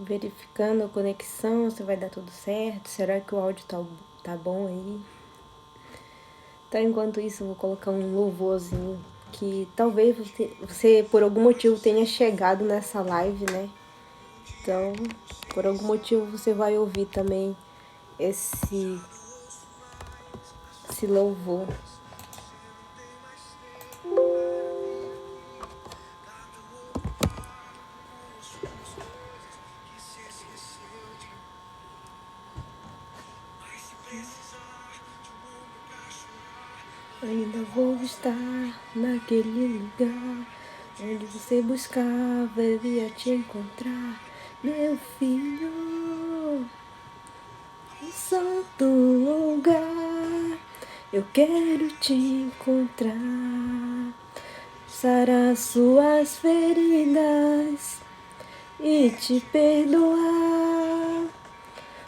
verificando a conexão, se vai dar tudo certo. Será que o áudio tá bom aí? Então, enquanto isso, eu vou colocar um louvorzinho que talvez você por algum motivo tenha chegado nessa live, né? Então, por algum motivo você vai ouvir também esse louvor. Ainda vou estar naquele lugar onde você buscava, eu ia te encontrar, meu filho. Um santo lugar, eu quero te encontrar, sarar suas feridas e te perdoar.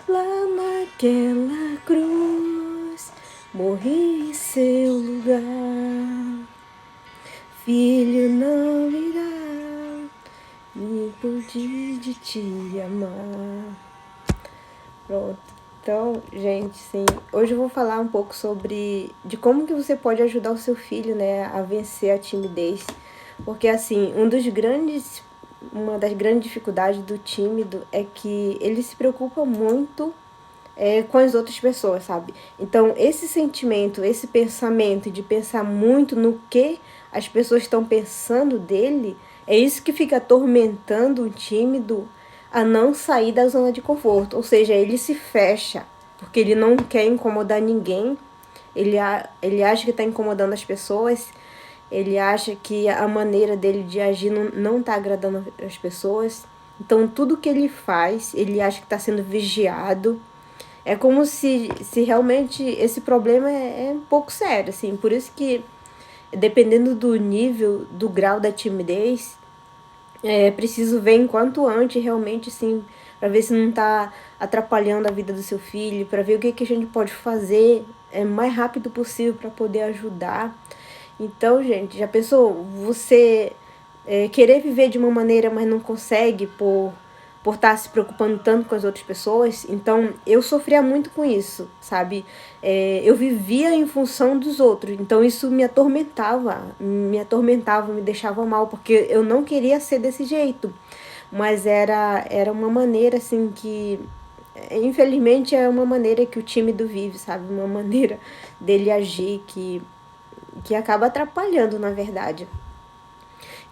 Lá naquela cruz, morri em seu lugar. Filho, não irá me impedir de te amar. Pronto. Então, gente, sim, hoje eu vou falar um pouco de como que você pode ajudar o seu filho, né, a vencer a timidez. Porque, assim, uma das grandes dificuldades do tímido é que ele se preocupa muito com as outras pessoas, sabe? Então, esse sentimento, esse pensamento de pensar muito no que as pessoas estão pensando dele, é isso que fica atormentando o tímido a não sair da zona de conforto. Ou seja, ele se fecha, porque ele não quer incomodar ninguém, ele acha que está incomodando as pessoas, ele acha que a maneira dele de agir não está agradando as pessoas. Então, tudo que ele faz, ele acha que está sendo vigiado. É como se realmente esse problema é um pouco sério, assim. Por isso que, dependendo do nível, do grau da timidez, é preciso ver enquanto antes, realmente, assim, para ver se não está atrapalhando a vida do seu filho, para ver o que a gente pode fazer mais rápido possível para poder ajudar. Então, gente, já pensou você querer viver de uma maneira, mas não consegue por estar se preocupando tanto com as outras pessoas? Então, eu sofria muito com isso, sabe? Eu vivia em função dos outros, então isso me atormentava, me deixava mal, porque eu não queria ser desse jeito, mas era uma maneira, assim, que infelizmente é uma maneira que o tímido vive, sabe? Uma maneira dele agir que acaba atrapalhando, na verdade.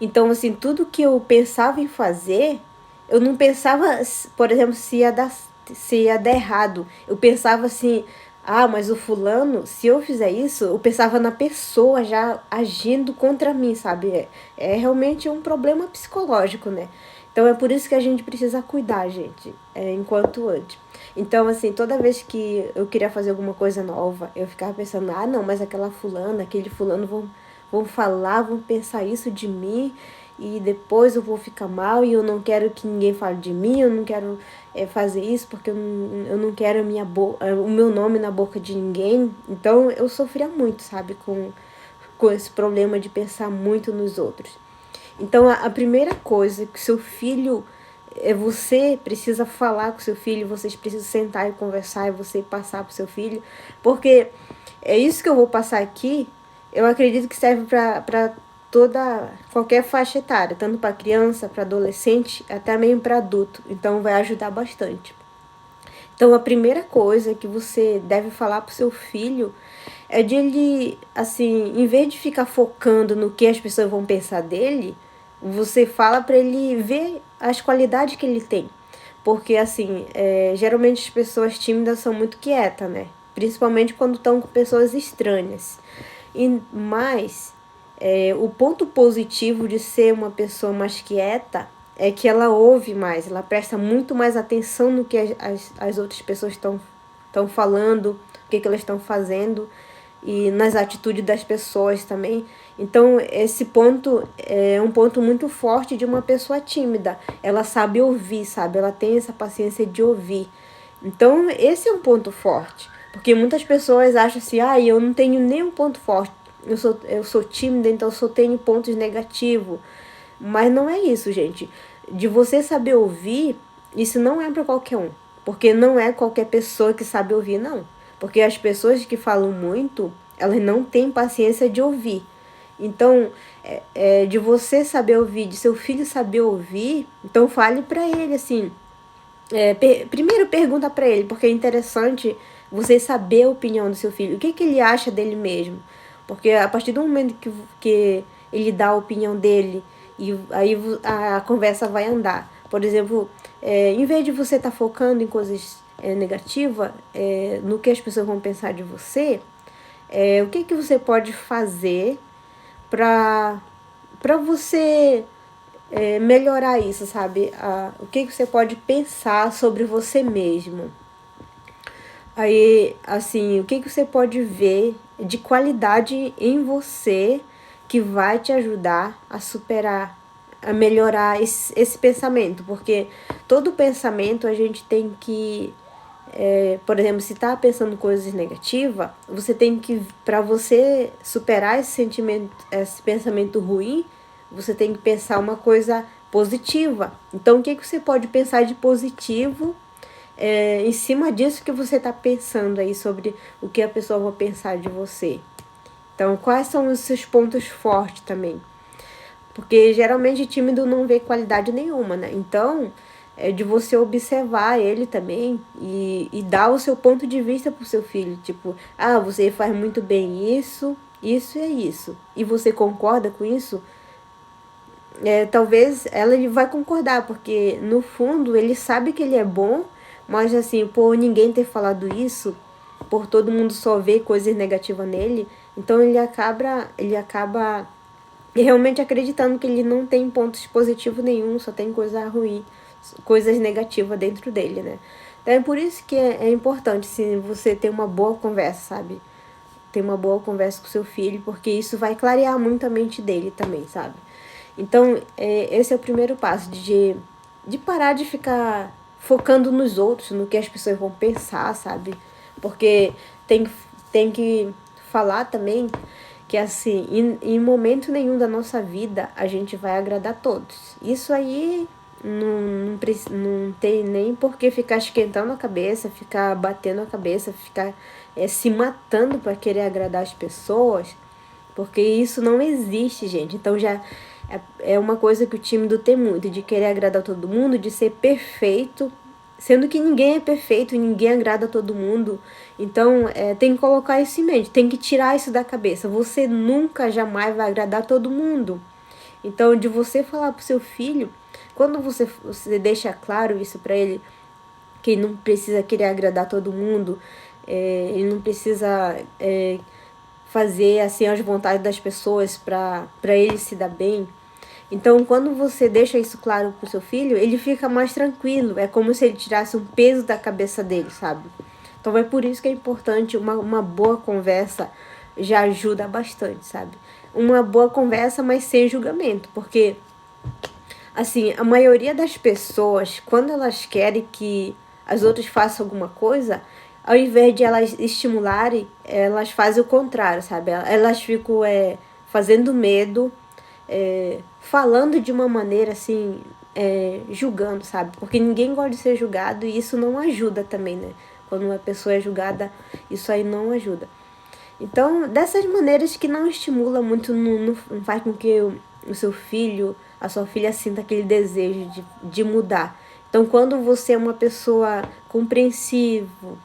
Então, assim, tudo que eu pensava em fazer, eu não pensava, por exemplo, se ia dar errado. Eu pensava assim, mas o fulano, se eu fizer isso, eu pensava na pessoa já agindo contra mim, sabe? É realmente um problema psicológico, né? Então é por isso que a gente precisa cuidar, gente, enquanto antes. Então, assim, toda vez que eu queria fazer alguma coisa nova, eu ficava pensando, não, mas aquela fulana, aquele fulano vão falar, vão pensar isso de mim e depois eu vou ficar mal e eu não quero que ninguém fale de mim, eu não quero fazer isso porque eu não quero o meu nome na boca de ninguém. Então eu sofria muito, sabe, com esse problema de pensar muito nos outros. Então a primeira coisa que seu filho você precisa falar com seu filho, vocês precisam sentar e conversar e você passar para o seu filho, porque é isso que eu vou passar aqui, eu acredito que serve para qualquer faixa etária, tanto para criança, para adolescente, até mesmo para adulto. Então vai ajudar bastante. Então a primeira coisa que você deve falar para o seu filho é de ele, assim, em vez de ficar focando no que as pessoas vão pensar dele, você fala para ele ver as qualidades que ele tem. Porque, assim, geralmente as pessoas tímidas são muito quietas, né? Principalmente quando estão com pessoas estranhas. Mas o ponto positivo de ser uma pessoa mais quieta é que ela ouve mais, ela presta muito mais atenção no que as outras pessoas estão falando, o que elas estão fazendo e nas atitudes das pessoas também. Então, esse ponto é um ponto muito forte de uma pessoa tímida. Ela sabe ouvir, sabe? Ela tem essa paciência de ouvir. Então, esse é um ponto forte. Porque muitas pessoas acham assim, eu não tenho nenhum ponto forte. Eu sou tímida, então eu só tenho pontos negativos. Mas não é isso, gente. De você saber ouvir isso não é para qualquer um. Porque não é qualquer pessoa que sabe ouvir, não. Porque as pessoas que falam muito, elas não têm paciência de ouvir. Então, de você saber ouvir, de seu filho saber ouvir, então fale para ele, assim. Primeiro pergunta para ele, porque é interessante você saber a opinião do seu filho. O que ele acha dele mesmo? Porque a partir do momento que ele dá a opinião dele, e aí a conversa vai andar. Por exemplo, em vez de você estar focando em coisas negativas, no que as pessoas vão pensar de você, o que você pode fazer para você melhorar isso, sabe? O que você pode pensar sobre você mesmo. Aí, assim, o que você pode ver de qualidade em você que vai te ajudar a superar, a melhorar esse pensamento. Porque todo pensamento a gente tem que... por exemplo, se está pensando coisas negativas, você tem que, para você superar esse sentimento, esse pensamento ruim, você tem que pensar uma coisa positiva. Então, o que você pode pensar de positivo em cima disso que você está pensando aí sobre o que a pessoa vai pensar de você? Então, quais são os seus pontos fortes também? Porque geralmente tímido não vê qualidade nenhuma, né? Então, é de você observar ele também e dar o seu ponto de vista pro seu filho. Tipo, você faz muito bem isso, isso e isso. E você concorda com isso? Talvez ela ele vai concordar, porque no fundo ele sabe que ele é bom, mas assim, por ninguém ter falado isso, por todo mundo só ver coisas negativas nele, então ele acaba realmente acreditando que ele não tem pontos positivos nenhum, só tem coisa ruim, coisas negativas dentro dele, né? Então é por isso que é importante, se você ter uma boa conversa, sabe? Ter uma boa conversa com seu filho, porque isso vai clarear muito a mente dele também, sabe? Então, esse é o primeiro passo, de parar de ficar focando nos outros, no que as pessoas vão pensar, sabe? Porque tem que falar também que, assim, em momento nenhum da nossa vida a gente vai agradar todos. Isso aí não tem nem por que ficar esquentando a cabeça, ficar batendo a cabeça, ficar se matando para querer agradar as pessoas, porque isso não existe, gente. Então já é uma coisa que o tímido tem muito, de querer agradar todo mundo, de ser perfeito, sendo que ninguém é perfeito, ninguém agrada todo mundo. Então, tem que colocar isso em mente, tem que tirar isso da cabeça. Você nunca, jamais vai agradar todo mundo. Então, de você falar pro seu filho, quando você deixa claro isso para ele, que ele não precisa querer agradar todo mundo, ele não precisa fazer assim as vontades das pessoas para ele se dar bem. Então, quando você deixa isso claro pro seu filho, ele fica mais tranquilo. É como se ele tirasse um peso da cabeça dele, sabe? Então, é por isso que é importante uma boa conversa, já ajuda bastante, sabe? Uma boa conversa, mas sem julgamento. Porque, assim, a maioria das pessoas, quando elas querem que as outras façam alguma coisa, ao invés de elas estimularem, elas fazem o contrário, sabe? Elas ficam fazendo medo, falando de uma maneira assim, julgando, sabe? Porque ninguém gosta de ser julgado e isso não ajuda também, né? Quando uma pessoa é julgada, isso aí não ajuda. Então, dessas maneiras que não estimula muito, não faz com que o seu filho, a sua filha sinta aquele desejo de mudar. Então, quando você é uma pessoa compreensiva,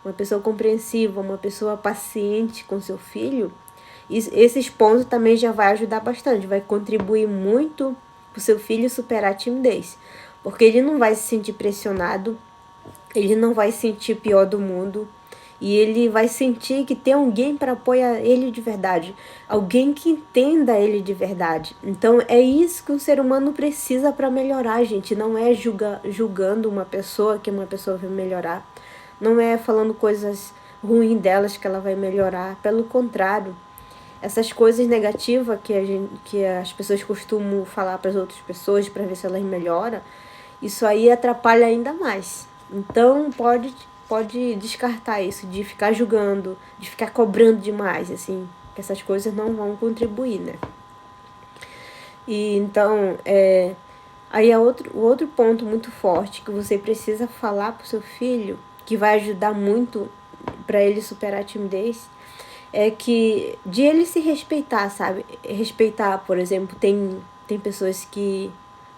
uma pessoa paciente com seu filho, esses pontos também já vai ajudar bastante, vai contribuir muito para o seu filho superar a timidez. Porque ele não vai se sentir pressionado, ele não vai se sentir pior do mundo, e ele vai sentir que tem alguém para apoiar ele de verdade, alguém que entenda ele de verdade. Então é isso que o ser humano precisa para melhorar, gente. Não é julgando uma pessoa que uma pessoa vai melhorar, não é falando coisas ruins delas que ela vai melhorar. Pelo contrário, essas coisas negativas que as pessoas costumam falar para as outras pessoas para ver se elas melhoram, isso aí atrapalha ainda mais. Então pode descartar isso, de ficar julgando, de ficar cobrando demais, assim, que essas coisas não vão contribuir, né? E então, Aí o outro ponto muito forte que você precisa falar pro seu filho, que vai ajudar muito para ele superar a timidez, é que de ele se respeitar, sabe? Respeitar, por exemplo, tem pessoas que,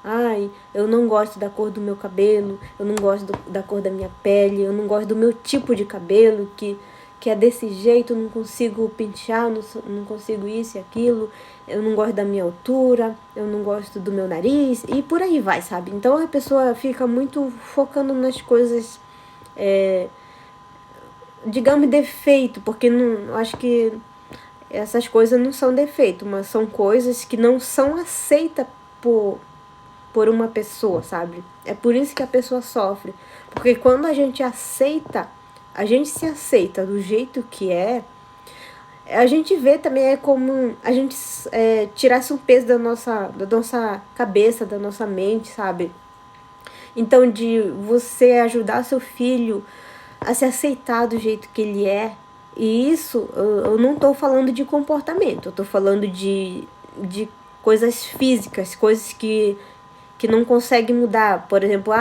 ai, eu não gosto da cor do meu cabelo, eu não gosto da cor da minha pele, eu não gosto do meu tipo de cabelo, que é desse jeito, eu não consigo pentear, não consigo isso e aquilo, eu não gosto da minha altura, eu não gosto do meu nariz, e por aí vai, sabe? Então a pessoa fica muito focando nas coisas, digamos, defeito, porque não, acho que essas coisas não são defeito, mas são coisas que não são aceitas por uma pessoa, sabe? É por isso que a pessoa sofre. Porque quando a gente se aceita do jeito que é, a gente vê também é como a gente tirasse um peso da nossa cabeça, da nossa mente, sabe? Então, de você ajudar seu filho a se aceitar do jeito que ele é, e isso eu não estou falando de comportamento, eu estou falando de coisas físicas, coisas que não conseguem mudar. Por exemplo,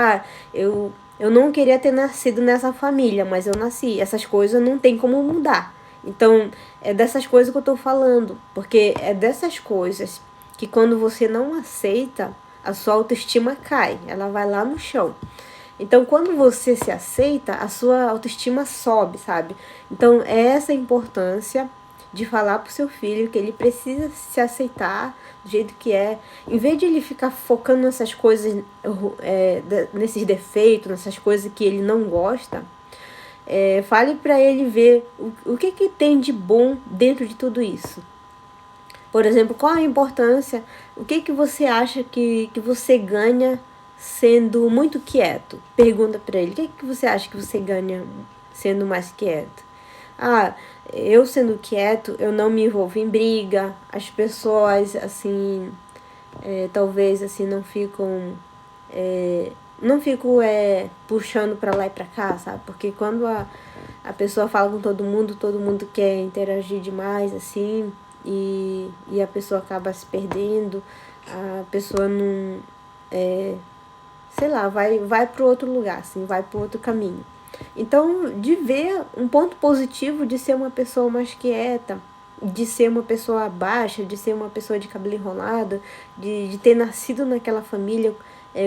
eu não queria ter nascido nessa família, mas eu nasci. Essas coisas não tem como mudar. Então, é dessas coisas que eu tô falando. Porque é dessas coisas que quando você não aceita, a sua autoestima cai. Ela vai lá no chão. Então, quando você se aceita, a sua autoestima sobe, sabe? Então, é essa a importância de falar pro seu filho que ele precisa se aceitar do jeito que é. Em vez de ele ficar focando nessas coisas, nesses defeitos, nessas coisas que ele não gosta, fale para ele ver o que tem de bom dentro de tudo isso. Por exemplo, qual a importância, o que você acha que você ganha sendo muito quieto? Pergunta para ele, o que você acha que você ganha sendo mais quieto? Eu sendo quieto, eu não me envolvo em briga, as pessoas, assim, talvez, assim, não fico puxando para lá e para cá, sabe? Porque quando a pessoa fala com todo mundo quer interagir demais, assim, e a pessoa acaba se perdendo, a pessoa não, sei lá, vai para outro lugar, assim, vai para outro caminho. Então, de ver um ponto positivo de ser uma pessoa mais quieta, de ser uma pessoa baixa, de ser uma pessoa de cabelo enrolado, de ter nascido naquela família,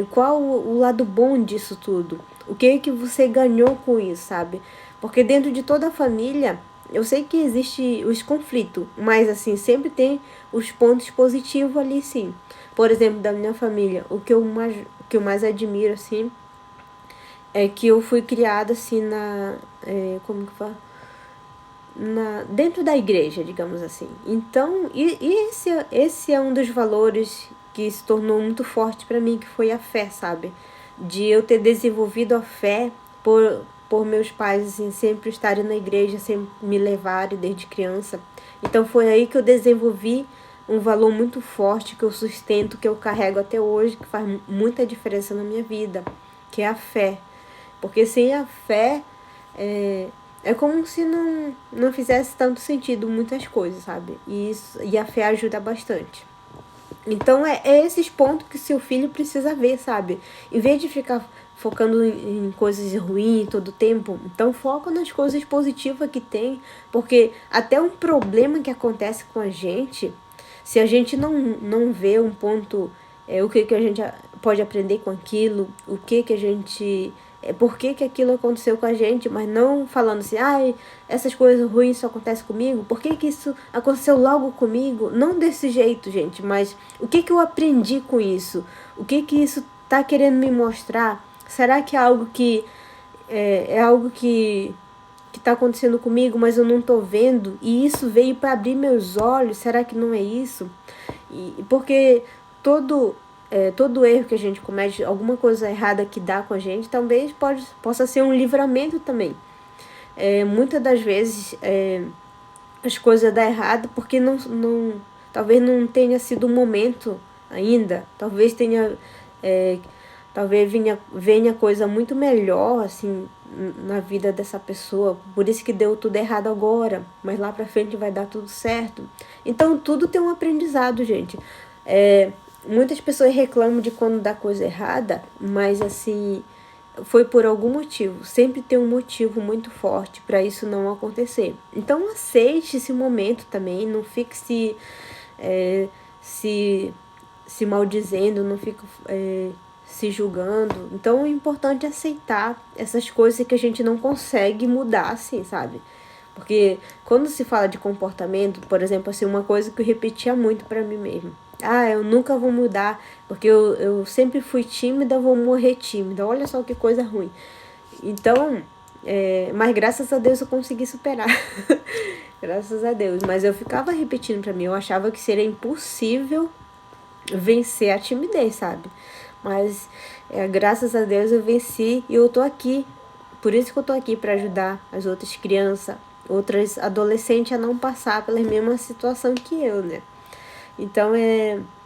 qual o lado bom disso tudo? O que você ganhou com isso, sabe? Porque dentro de toda a família, eu sei que existe os conflitos, mas assim, sempre tem os pontos positivos ali, sim. Por exemplo, da minha família, o que eu mais admiro, assim, é que eu fui criada assim como que fala? Dentro da igreja, digamos assim. Então, esse é um dos valores que se tornou muito forte para mim, que foi a fé, sabe? De eu ter desenvolvido a fé por meus pais assim, sempre estarem na igreja, sempre me levarem desde criança. Então foi aí que eu desenvolvi um valor muito forte que eu sustento, que eu carrego até hoje, que faz muita diferença na minha vida, que é a fé. Porque sem a fé, é como se não fizesse tanto sentido muitas coisas, sabe? E a fé ajuda bastante. Então, é esses pontos que seu filho precisa ver, sabe? Em vez de ficar focando em coisas ruins todo o tempo, então foca nas coisas positivas que tem. Porque até um problema que acontece com a gente, se a gente não vê um ponto, o que a gente pode aprender com aquilo, o que a gente... por que aquilo aconteceu com a gente, mas não falando assim, essas coisas ruins só acontecem comigo, por que isso aconteceu logo comigo? Não desse jeito, gente, mas o que eu aprendi com isso? O que isso tá querendo me mostrar? Será que é algo que algo que tá acontecendo comigo, mas eu não tô vendo? E isso veio para abrir meus olhos? Será que não é isso? Porque todo erro que a gente comete, alguma coisa errada que dá com a gente, talvez possa ser um livramento também. Muitas das vezes as coisas dão errado porque talvez não tenha sido o momento ainda, talvez venha coisa muito melhor assim na vida dessa pessoa, por isso que deu tudo errado agora, mas lá pra frente vai dar tudo certo. Então tudo tem um aprendizado, gente. muitas pessoas reclamam de quando dá coisa errada, mas assim, foi por algum motivo. Sempre tem um motivo muito forte para isso não acontecer. Então aceite esse momento também, não fique se maldizendo, não fique se julgando. Então é importante aceitar essas coisas que a gente não consegue mudar, assim, sabe? Porque quando se fala de comportamento, por exemplo, assim, uma coisa que eu repetia muito para mim mesma. Ah, eu nunca vou mudar, porque eu sempre fui tímida, vou morrer tímida. Olha só que coisa ruim. Então, mas graças a Deus eu consegui superar. Graças a Deus. Mas eu ficava repetindo pra mim, eu achava que seria impossível vencer a timidez, sabe? Mas graças a Deus eu venci e eu tô aqui. Por isso que eu tô aqui para ajudar as outras crianças, outras adolescentes a não passar pela mesma situação que eu, né? Então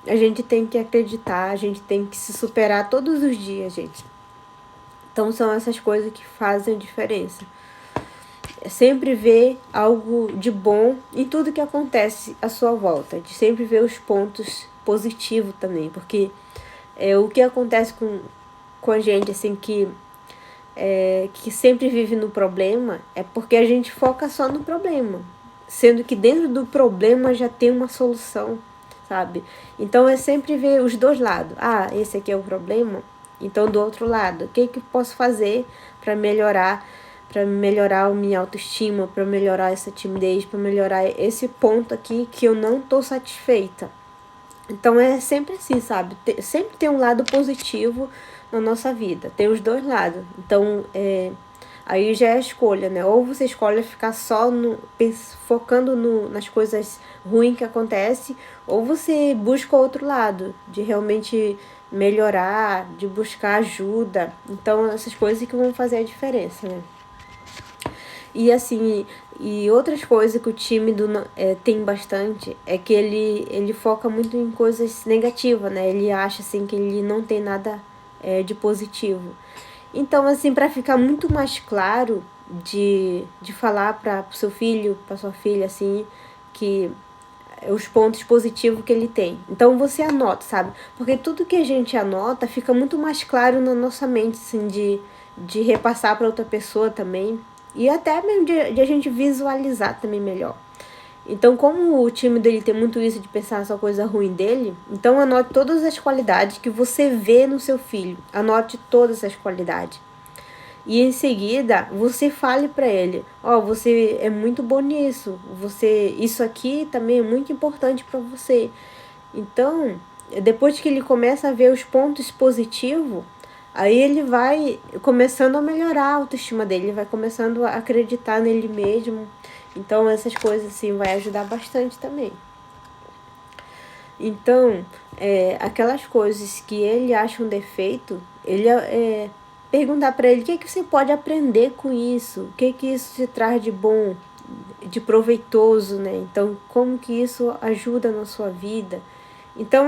a gente tem que acreditar, a gente tem que se superar todos os dias, gente. Então são essas coisas que fazem a diferença. É sempre ver algo de bom em tudo que acontece à sua volta, de sempre ver os pontos positivos também, porque o que acontece com a gente, assim, que sempre vive no problema, é porque a gente foca só no problema, sendo que dentro do problema já tem uma solução, sabe? Então é sempre ver os dois lados. Ah, esse aqui é o problema, então do outro lado, o que eu posso fazer para melhorar a minha autoestima, para melhorar essa timidez, para melhorar esse ponto aqui que eu não tô satisfeita. Então é sempre assim, sabe? Sempre tem um lado positivo na nossa vida. Tem os dois lados. Então, aí já é a escolha, né? Ou você escolhe ficar só focando nas coisas ruins que acontecem, ou você busca o outro lado, de realmente melhorar, de buscar ajuda. Então, essas coisas que vão fazer a diferença, né? E assim, e outras coisas que o tímido tem bastante é que ele foca muito em coisas negativas, né? Ele acha assim que ele não tem nada de positivo. Então, assim, para ficar muito mais claro de falar para o seu filho, para sua filha, assim, que os pontos positivos que ele tem. Então você anota, sabe? Porque tudo que a gente anota fica muito mais claro na nossa mente, assim, de repassar para outra pessoa também. E até mesmo de a gente visualizar também melhor. Então, como o time dele tem muito isso de pensar só coisa ruim dele, então anote todas as qualidades que você vê no seu filho. Anote todas as qualidades. E em seguida, você fale para ele, você é muito bom nisso, isso aqui também é muito importante para você. Então, depois que ele começa a ver os pontos positivos, aí ele vai começando a melhorar a autoestima dele, ele vai começando a acreditar nele mesmo. Então, essas coisas assim vai ajudar bastante também. Então, aquelas coisas que ele acha um defeito, ele perguntar para ele o que você pode aprender com isso, o que isso te traz de bom, de proveitoso, né? Então, como que isso ajuda na sua vida? Então,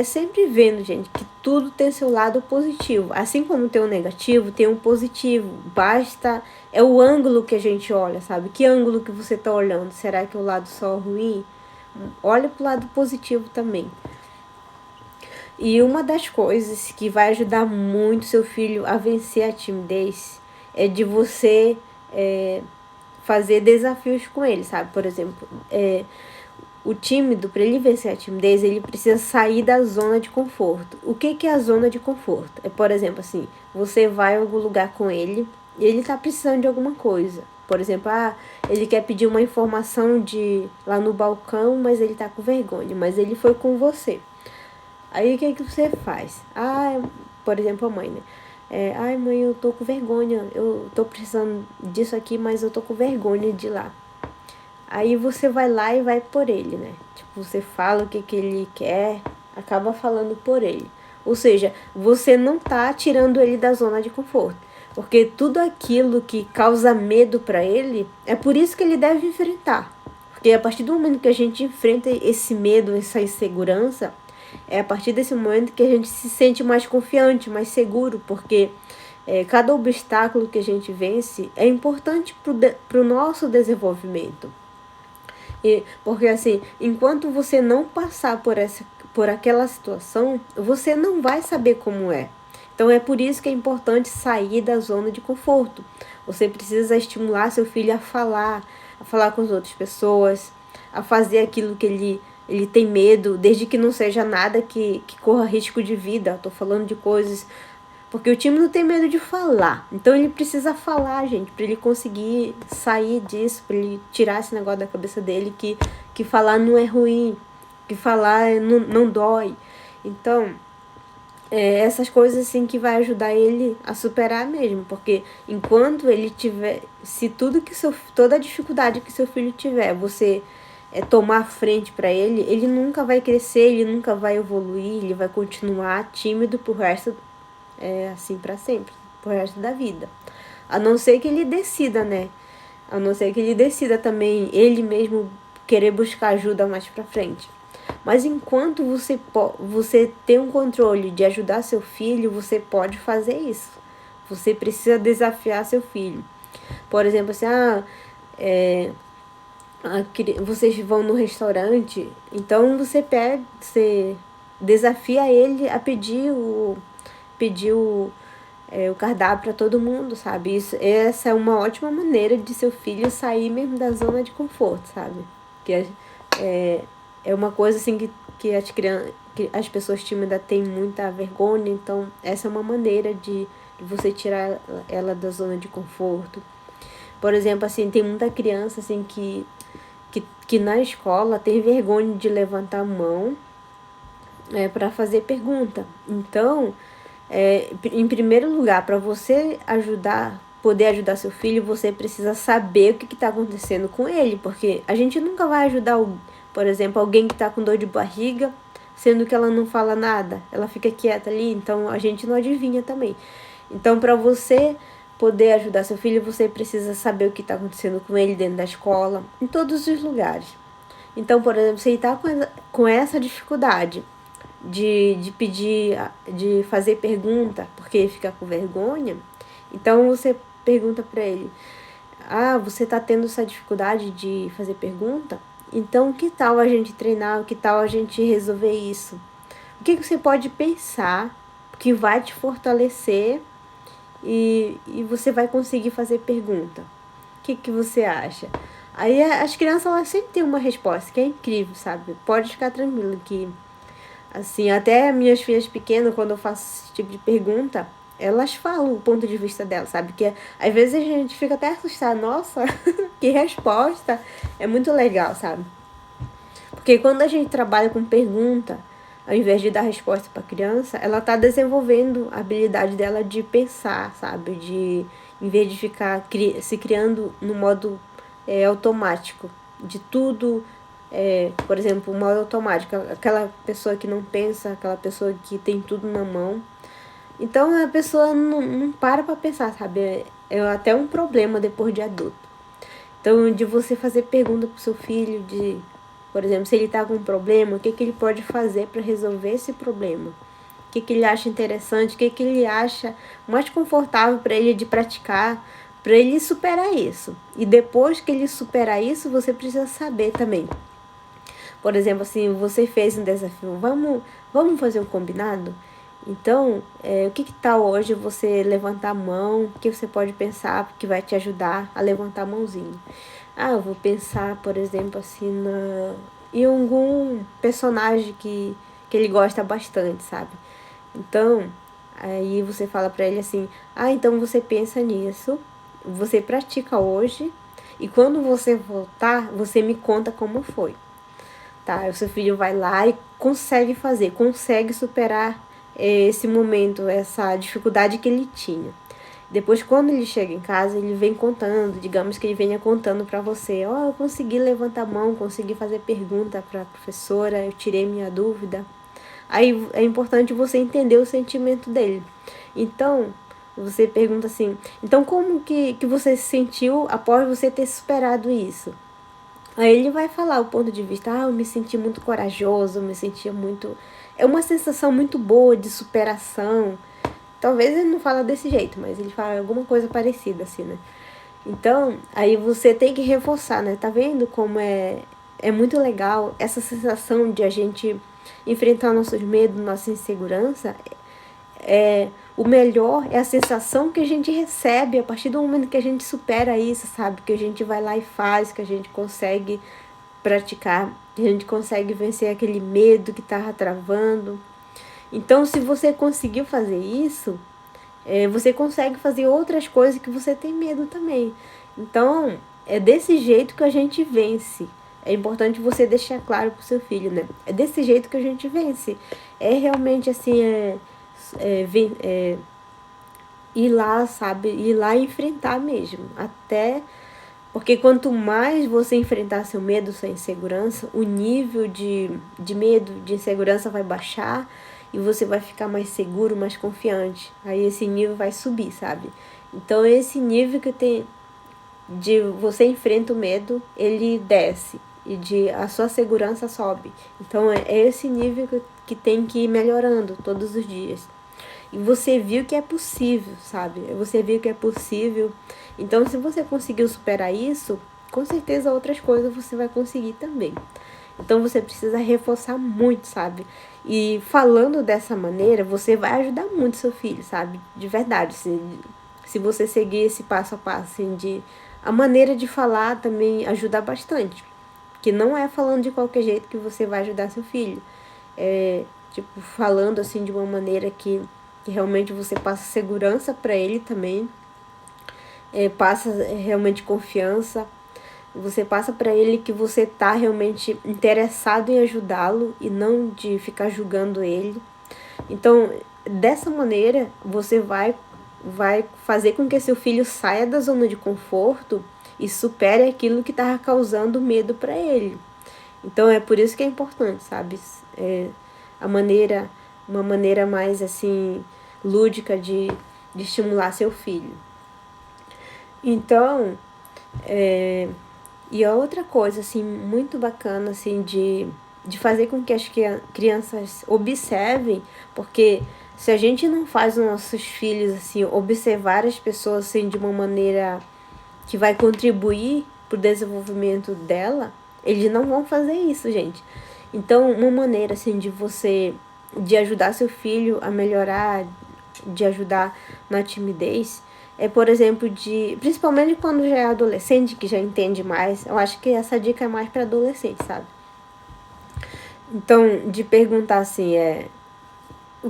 sempre vendo, gente, que tudo tem seu lado positivo. Assim como tem um negativo, tem um positivo. Basta, é o ângulo que a gente olha, sabe? Que ângulo que você tá olhando? Será que é o lado só ruim? Olha pro lado positivo também. E uma das coisas que vai ajudar muito seu filho a vencer a timidez é de você fazer desafios com ele, sabe? Por exemplo, o tímido, para ele vencer a timidez, ele precisa sair da zona de conforto. O que é a zona de conforto? É, por exemplo, assim, você vai a algum lugar com ele e ele tá precisando de alguma coisa. Por exemplo, ele quer pedir uma informação lá no balcão, mas ele tá com vergonha, mas ele foi com você. Aí o que você faz? Por exemplo, a mãe, né? Mãe, eu tô com vergonha, eu tô precisando disso aqui, mas eu tô com vergonha de ir lá. Aí você vai lá e vai por ele, né? Tipo, você fala o que ele quer, acaba falando por ele. Ou seja, você não tá tirando ele da zona de conforto. Porque tudo aquilo que causa medo para ele, é por isso que ele deve enfrentar. Porque a partir do momento que a gente enfrenta esse medo, essa insegurança, é a partir desse momento que a gente se sente mais confiante, mais seguro, porque cada obstáculo que a gente vence é importante para o nosso desenvolvimento. Porque assim, enquanto você não passar por por aquela situação, você não vai saber como é. Então é por isso que é importante sair da zona de conforto. Você precisa estimular seu filho a falar com as outras pessoas, a fazer aquilo que ele tem medo, desde que não seja nada que corra risco de vida. Estou falando de coisas... Porque o time não tem medo de falar. Então ele precisa falar, gente, para ele conseguir sair disso, para ele tirar esse negócio da cabeça dele que falar não é ruim, que falar não dói. Então, essas coisas assim que vai ajudar ele a superar mesmo, porque enquanto ele tiver, se toda a dificuldade que seu filho tiver, você tomar frente para ele nunca vai crescer, ele nunca vai evoluir, ele vai continuar tímido pro resto, assim para sempre, pro resto da vida. A não ser que ele decida, né? A não ser que ele decida também ele mesmo querer buscar ajuda mais para frente. Mas enquanto você tem um controle de ajudar seu filho, você pode fazer isso. Você precisa desafiar seu filho. Por exemplo, assim, vocês vão no restaurante, então você desafia ele a pedir o cardápio para todo mundo, sabe? Essa é uma ótima maneira de seu filho sair mesmo da zona de conforto, sabe? Que é uma coisa assim que as pessoas tímidas têm muita vergonha, então essa é uma maneira de você tirar ela da zona de conforto. Por exemplo, assim, tem muita criança assim que na escola tem vergonha de levantar a mão para fazer pergunta. Então, em primeiro lugar, para você poder ajudar seu filho, você precisa saber o que está acontecendo com ele, porque a gente nunca vai ajudar, por exemplo, alguém que está com dor de barriga, sendo que ela não fala nada, ela fica quieta ali, então a gente não adivinha também. Então, para você poder ajudar seu filho, você precisa saber o que está acontecendo com ele dentro da escola, em todos os lugares. Então, por exemplo, você está com essa dificuldade de pedir, de fazer pergunta, porque ele fica com vergonha, então você pergunta para ele: você está tendo essa dificuldade de fazer pergunta? Então, que tal a gente treinar? Que tal a gente resolver isso? O que você pode pensar que vai te fortalecer e você vai conseguir fazer pergunta? O que você acha? Aí as crianças, elas sempre têm uma resposta que é incrível, sabe? Pode ficar tranquilo que, assim, até minhas filhas pequenas, quando eu faço esse tipo de pergunta, elas falam o ponto de vista delas, sabe? Que às vezes a gente fica até assustada. Nossa, que resposta! É muito legal, sabe? Porque quando a gente trabalha com pergunta, ao invés de dar resposta para a criança, ela está desenvolvendo a habilidade dela de pensar, sabe? Em vez de ficar se criando no modo automático, de tudo, por exemplo, o modo automático, aquela pessoa que não pensa, aquela pessoa que tem tudo na mão. Então a pessoa não para pensar, sabe? É até um problema depois de adulto. Então, de você fazer pergunta pro seu filho, por exemplo, se ele está com um problema, o que ele pode fazer para resolver esse problema? O que ele acha interessante, o que ele acha mais confortável para ele de praticar, para ele superar isso. E depois que ele superar isso, você precisa saber também. Por exemplo, assim, você fez um desafio, vamos fazer um combinado? Então, o que tal hoje você levantar a mão, o que você pode pensar que vai te ajudar a levantar a mãozinha? Eu vou pensar, por exemplo, assim, em algum personagem que ele gosta bastante, sabe? Então, aí você fala pra ele assim: então você pensa nisso, você pratica hoje, e quando você voltar, você me conta como foi. Tá? O seu filho vai lá e consegue superar esse momento, essa dificuldade que ele tinha. Depois, quando ele chega em casa, ele vem contando, digamos que ele venha contando para você: eu consegui levantar a mão, consegui fazer pergunta para a professora, eu tirei minha dúvida. Aí é importante você entender o sentimento dele. Então, você pergunta assim: então como que você se sentiu após você ter superado isso? Aí ele vai falar o ponto de vista: eu me senti muito corajoso, eu me sentia muito... É uma sensação muito boa de superação. Talvez ele não fala desse jeito, mas ele fala alguma coisa parecida, assim, né? Então, aí você tem que reforçar, né? Tá vendo como é muito legal essa sensação de a gente enfrentar nossos medos, nossa insegurança, o melhor é a sensação que a gente recebe a partir do momento que a gente supera isso, sabe? Que a gente vai lá e faz, que a gente consegue praticar, que a gente consegue vencer aquele medo que estava travando. Então, se você conseguiu fazer isso, você consegue fazer outras coisas que você tem medo também. Então, é desse jeito que a gente vence. É importante você deixar claro pro seu filho, né? É desse jeito que a gente vence. É realmente assim, ir lá, sabe? Ir lá e enfrentar mesmo. Até porque quanto mais você enfrentar seu medo, sua insegurança, o nível de medo, de insegurança vai baixar e você vai ficar mais seguro, mais confiante. Aí esse nível vai subir, sabe? Então esse nível que tem de você enfrenta o medo, ele desce e a sua segurança sobe. Então é esse nível que tem que ir melhorando todos os dias. E você viu que é possível, sabe? Você viu que é possível. Então, se você conseguiu superar isso, com certeza outras coisas você vai conseguir também. Então, você precisa reforçar muito, sabe? E falando dessa maneira, você vai ajudar muito seu filho, sabe? De verdade. Se você seguir esse passo a passo, assim, a maneira de falar também ajuda bastante. Que não é falando de qualquer jeito que você vai ajudar seu filho. É, tipo, falando assim de uma maneira que realmente você passa segurança para ele também, passa realmente confiança, você passa para ele que você tá realmente interessado em ajudá-lo e não de ficar julgando ele. Então, dessa maneira, você vai fazer com que seu filho saia da zona de conforto e supere aquilo que estava causando medo para ele. Então, é por isso que é importante, sabe? Uma maneira mais assim lúdica de estimular seu filho. Então, e a outra coisa assim muito bacana assim de fazer com que as crianças observem, porque se a gente não faz os nossos filhos assim observar as pessoas assim de uma maneira que vai contribuir para o desenvolvimento dela, eles não vão fazer isso, gente. Então, uma maneira assim de ajudar seu filho a melhorar, de ajudar na timidez, por exemplo, principalmente quando já é adolescente, que já entende mais. Eu acho que essa dica é mais para adolescente, sabe? Então, de perguntar assim,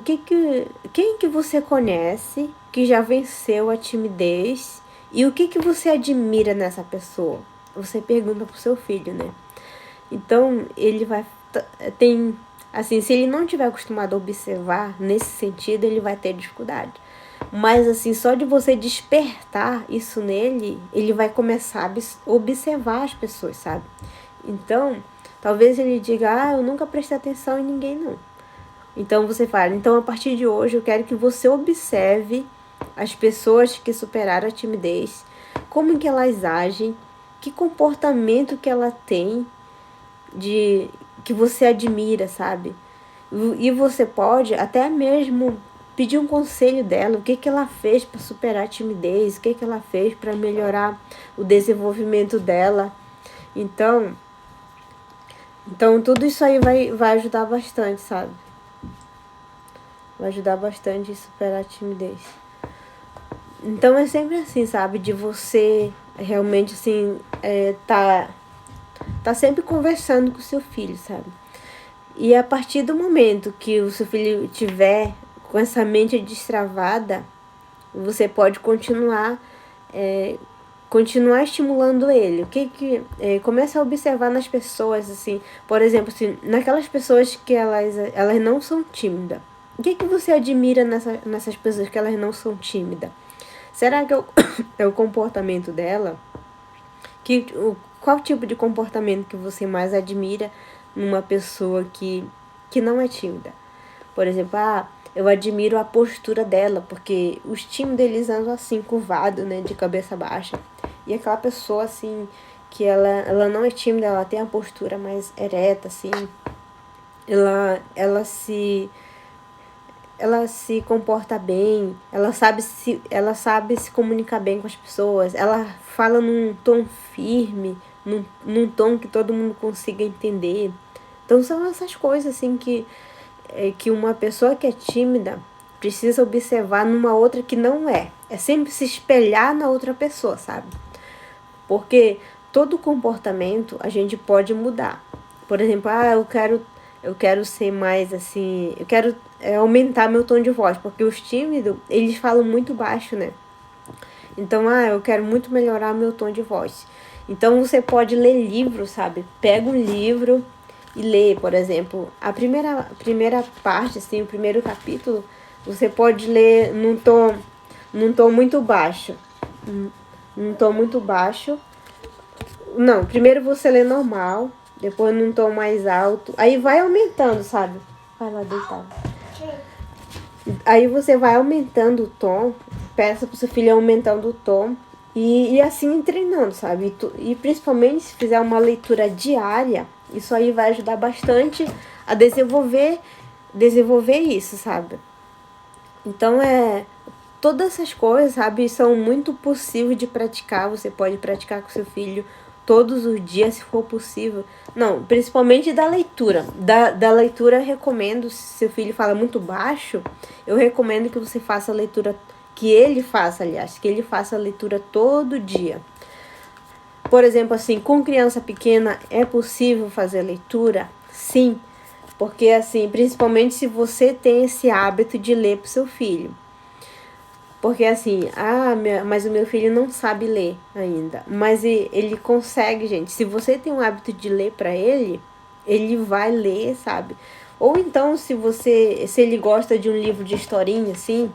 quem que você conhece que já venceu a timidez e o que você admira nessa pessoa? Você pergunta pro seu filho, né? Então, ele assim, se ele não tiver acostumado a observar nesse sentido, ele vai ter dificuldade. Mas, assim, só de você despertar isso nele, ele vai começar a observar as pessoas, sabe? Então, talvez ele diga, eu nunca prestei atenção em ninguém, não. Então, você fala, então, a partir de hoje, eu quero que você observe as pessoas que superaram a timidez, como que elas agem, que comportamento que ela tem, que você admira, sabe? E você pode até mesmo pedir um conselho dela, o que ela fez para superar a timidez, o que ela fez para melhorar o desenvolvimento dela. Então tudo isso aí vai ajudar bastante, sabe? Vai ajudar bastante a superar a timidez. Então é sempre assim, sabe? De você realmente assim, tá sempre conversando com o seu filho, sabe? E a partir do momento que o seu filho tiver com essa mente destravada, você pode continuar estimulando ele. Começa a observar nas pessoas, assim, por exemplo, assim, naquelas pessoas que elas não são tímidas. O que você admira nessas pessoas que elas não são tímidas? Será que é o comportamento dela? Qual tipo de comportamento que você mais admira numa pessoa que não é tímida? Por exemplo, eu admiro a postura dela, porque os tímidos eles andam assim, curvado, né, de cabeça baixa. E aquela pessoa, assim, que ela não é tímida, ela tem a postura mais ereta, assim. Ela se comporta bem, ela sabe se comunicar bem com as pessoas, ela fala num tom firme, num tom que todo mundo consiga entender. Então são essas coisas assim que uma pessoa que é tímida precisa observar numa outra que não é. É sempre se espelhar na outra pessoa, sabe? Porque todo comportamento a gente pode mudar. Por exemplo, eu quero ser mais assim, eu quero aumentar meu tom de voz, porque os tímidos, eles falam muito baixo, né? Então, eu quero muito melhorar meu tom de voz. Então, você pode ler livro, sabe? Pega um livro e lê, por exemplo, a primeira parte, assim, o primeiro capítulo, você pode ler num tom muito baixo. Num tom muito baixo. Não, primeiro você lê normal, depois num tom mais alto. Aí vai aumentando, sabe? Vai lá deitar. Aí você vai aumentando o tom, peça pro seu filho aumentando o tom e assim treinando, sabe? E principalmente se fizer uma leitura diária, isso aí vai ajudar bastante a desenvolver isso, sabe? Então todas essas coisas, sabe, são muito possíveis de praticar. Você pode praticar com seu filho todos os dias, se for possível. Não, principalmente da leitura. Da leitura eu recomendo, se seu filho fala muito baixo, eu recomendo que você faça a leitura, que ele faça a leitura todo dia. Por exemplo, assim, com criança pequena é possível fazer leitura? Sim, porque assim, principalmente se você tem esse hábito de ler para o seu filho. Porque assim, mas o meu filho não sabe ler ainda. Mas ele consegue, gente. Se você tem um hábito de ler para ele, ele vai ler, sabe? Ou então, se ele gosta de um livro de historinha, assim,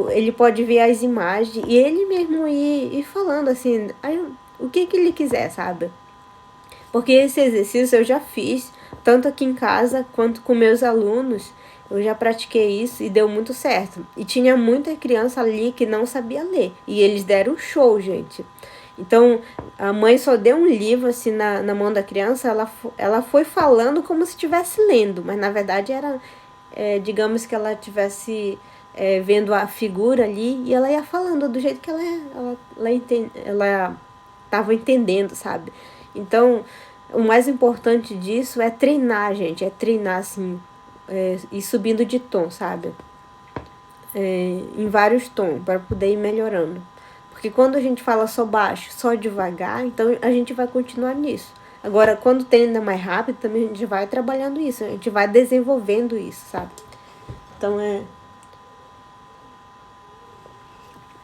ele pode ver as imagens e ele mesmo ir falando assim, o que ele quiser, sabe? Porque esse exercício eu já fiz, tanto aqui em casa quanto com meus alunos. Eu já pratiquei isso e deu muito certo. E tinha muita criança ali que não sabia ler. E eles deram show, gente. Então, a mãe só deu um livro assim na mão da criança, ela foi falando como se estivesse lendo. Mas na verdade era, digamos que ela estivesse vendo a figura ali e ela ia falando do jeito que ela estava entendendo, sabe? Então, o mais importante disso é treinar, gente. É treinar, assim, ir subindo de tom, sabe? Em vários tons, para poder ir melhorando. Porque quando a gente fala só baixo, só devagar, então a gente vai continuar nisso. Agora, quando tem ainda mais rápido, também a gente vai trabalhando isso, a gente vai desenvolvendo isso, sabe?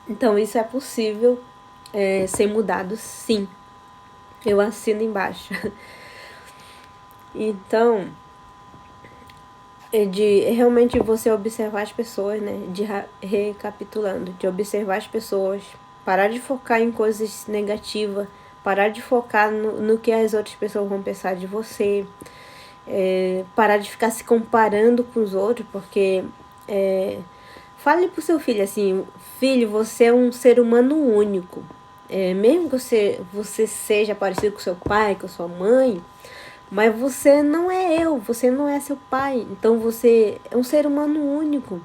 Então isso é possível ser mudado, sim. Eu assino embaixo. Então, de realmente você observar as pessoas, né? Recapitulando, de observar as pessoas, parar de focar em coisas negativas, parar de focar no que as outras pessoas vão pensar de você, parar de ficar se comparando com os outros, porque fale pro seu filho assim, filho, você é um ser humano único. Mesmo que você seja parecido com seu pai, com sua mãe, mas você não é você não é seu pai. Então você é um ser humano único.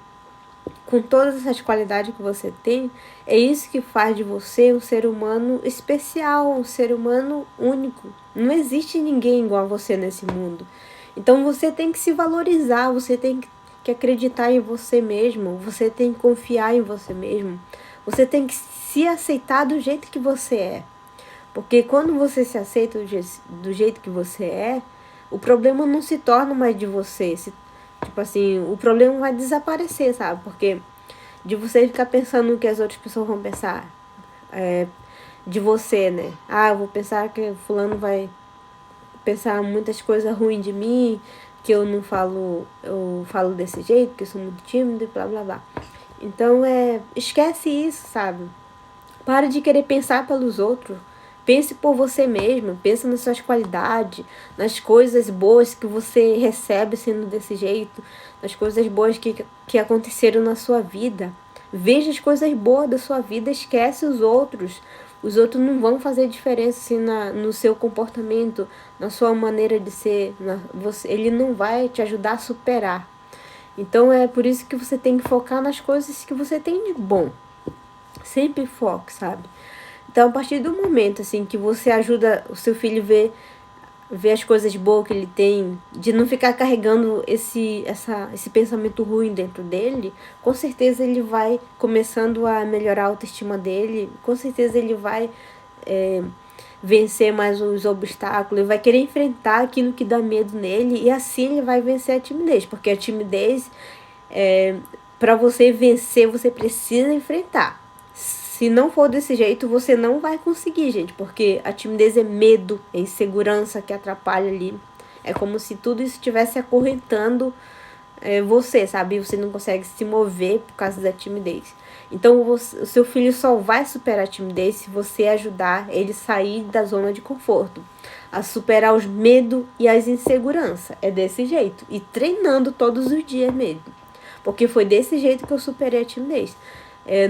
Com todas essas qualidades que você tem, é isso que faz de você um ser humano especial, um ser humano único. Não existe ninguém igual a você nesse mundo. Então você tem que se valorizar, você tem que acreditar em você mesmo, você tem que confiar em você mesmo. Você tem que se aceitar do jeito que você é. Porque quando você se aceita do jeito que você é, o problema não se torna mais de você. Tipo assim, o problema vai desaparecer, sabe? Porque de você ficar pensando no que as outras pessoas vão pensar de você, né? Eu vou pensar que fulano vai pensar muitas coisas ruins de mim, que eu falo desse jeito, que eu sou muito tímido e blá blá blá. Então, esquece isso, sabe? Para de querer pensar pelos outros. Pense por você mesmo, pense nas suas qualidades, nas coisas boas que você recebe sendo desse jeito, nas coisas boas que aconteceram na sua vida. Veja as coisas boas da sua vida, esquece os outros. Os outros não vão fazer diferença assim, no seu comportamento, na sua maneira de ser. Ele não vai te ajudar a superar. Então é por isso que você tem que focar nas coisas que você tem de bom. Sempre foque, sabe? Então, a partir do momento assim que você ajuda o seu filho a ver ver as coisas boas que ele tem, de não ficar carregando esse pensamento ruim dentro dele, com certeza ele vai começando a melhorar a autoestima dele, com certeza ele vai vencer mais os obstáculos, ele vai querer enfrentar aquilo que dá medo nele, e assim ele vai vencer a timidez, porque a timidez, para você vencer, você precisa enfrentar. Se não for desse jeito, você não vai conseguir, gente, porque a timidez é medo, é insegurança que atrapalha ali. É como se tudo isso estivesse acorrentando você, sabe? Você não consegue se mover por causa da timidez. Então, o seu filho só vai superar a timidez se você ajudar ele a sair da zona de conforto, a superar os medos e as inseguranças. É desse jeito. E treinando todos os dias mesmo. Porque foi desse jeito que eu superei a timidez.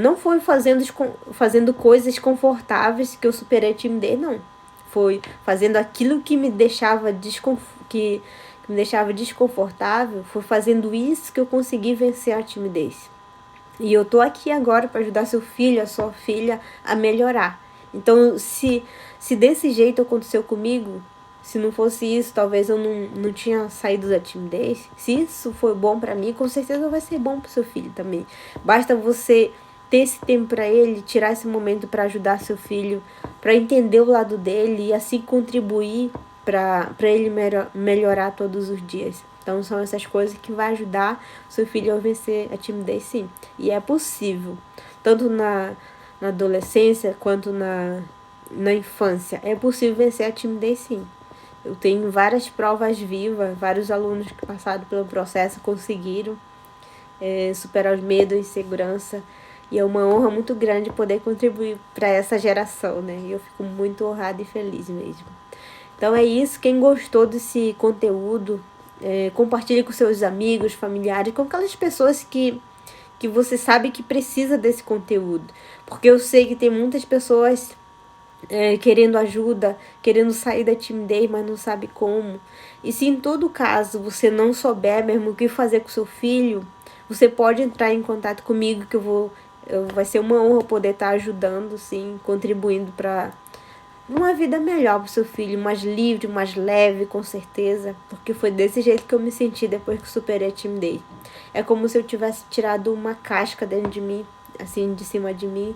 Não foi fazendo coisas confortáveis que eu superei a timidez, não. Foi fazendo aquilo que me deixava desconfortável, foi fazendo isso que eu consegui vencer a timidez. E eu tô aqui agora para ajudar seu filho, a sua filha a melhorar. Então, se desse jeito aconteceu comigo, se não fosse isso, talvez eu não tinha saído da timidez. Se isso foi bom para mim, com certeza vai ser bom para seu filho também. Basta você ter esse tempo para ele, tirar esse momento para ajudar seu filho, para entender o lado dele e assim contribuir para ele melhorar todos os dias. Então são essas coisas que vai ajudar seu filho a vencer a timidez, sim. E é possível, tanto na adolescência quanto na infância. É possível vencer a timidez, sim. Eu tenho várias provas vivas, vários alunos que passaram pelo processo conseguiram superar os medos e insegurança. E é uma honra muito grande poder contribuir para essa geração, né? E eu fico muito honrada e feliz mesmo. Então é isso. Quem gostou desse conteúdo, compartilhe com seus amigos, familiares, com aquelas pessoas que você sabe que precisa desse conteúdo. Porque eu sei que tem muitas pessoas querendo ajuda, querendo sair da timidez, mas não sabe como. E se em todo caso você não souber mesmo o que fazer com seu filho, você pode entrar em contato comigo que vai ser uma honra poder estar ajudando, sim, contribuindo para uma vida melhor para o seu filho, mais livre, mais leve, com certeza, porque foi desse jeito que eu me senti depois que superei a timidez. É como se eu tivesse tirado uma casca dentro de mim, assim, de cima de mim,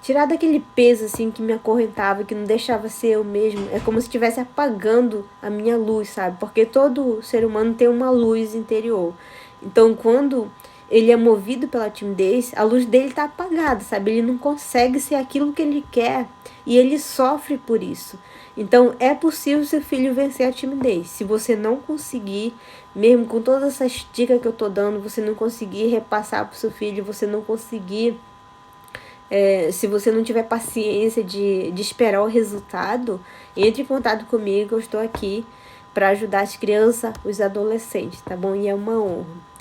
tirado aquele peso, assim, que me acorrentava, que não deixava ser eu mesmo. É como se estivesse apagando a minha luz, sabe? Porque todo ser humano tem uma luz interior. Então, quando ele é movido pela timidez, a luz dele está apagada, sabe? Ele não consegue ser aquilo que ele quer e ele sofre por isso. Então, é possível seu filho vencer a timidez. Se você não conseguir, mesmo com todas essas dicas que eu tô dando, você não conseguir repassar pro seu filho, você não conseguir, se você não tiver paciência de esperar o resultado, entre em contato comigo, eu estou aqui para ajudar as crianças, os adolescentes, tá bom? E é uma honra.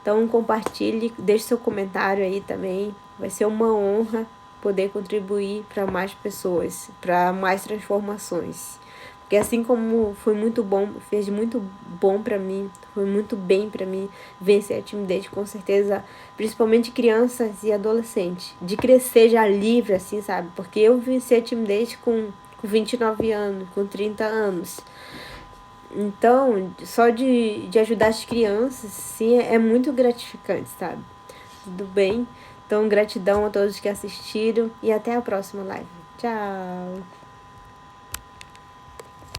Então compartilhe, deixe seu comentário aí também. Vai ser uma honra poder contribuir para mais pessoas, para mais transformações. Porque assim como foi muito bom, fez muito bom para mim, foi muito bem para mim vencer a timidez, com certeza, principalmente crianças e adolescentes, de crescer já livre, assim, sabe? Porque eu venci a timidez com 29 anos, com 30 anos. Então, só de ajudar as crianças, sim, é muito gratificante, sabe? Tudo bem? Então, gratidão a todos que assistiram e até a próxima live. Tchau!